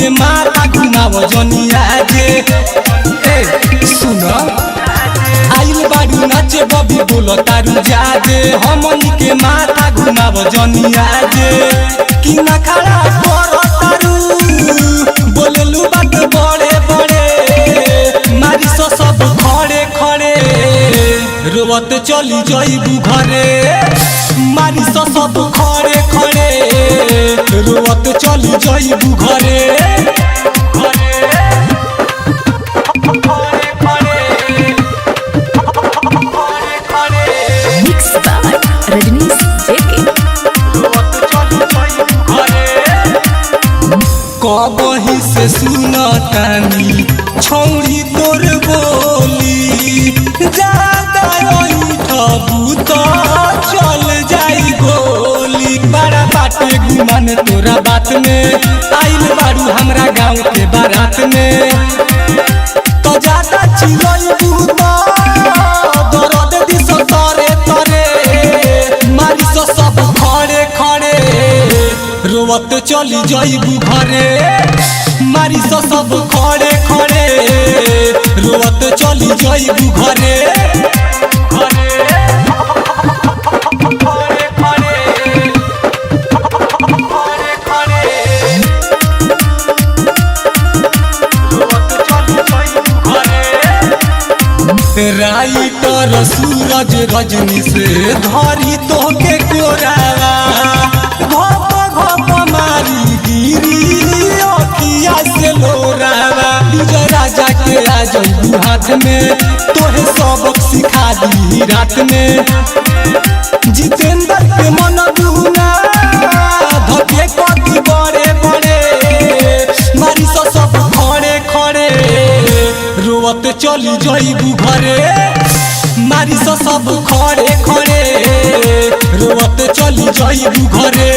के माथा घुमाव जनिया जे सुनो आइल बाड़ू नाचे बबी बोलो तारू जादे हमनी के माथा घुमाव जनिया जे कि ना खड़ा करो तारू बोलेलू बात बड़े बड़े मारी सो सब खड़े खड़े रोवत चली जाइबू घरे मारी सो सब खड़े खड़े रोवत चली जाइबू घरे कबही से सुनतानी छौरी तोर बोली ज्यादा ठबू तो चल जाई गोली बड़ा बाटे गुमान तोरा बात में आइल बारू हमरा गाँव के बारात में तो ज्यादा चिलई दर्द दिस तरे तरे मारी सो सब खड़े खड़े रोवत चली जाइबू घरे मारी सो सब खड़े खड़े रोवत चली जाइबू घरे राइटर सूरज रजनी से धरी तो के कोरावा घप घप मारी गिरी अखिया से लोरावा विजय राजा के आ जाइबू हाथ में तोहे सबक सिखा दी रात में जितेंद्र के मन दुना धके कति बड़े बड़े मारी सो सब खड़े खड़े रोवत चली जाइबू घरे मारी सो सब खड़े खड़े रोवत चली जाइबू घरे।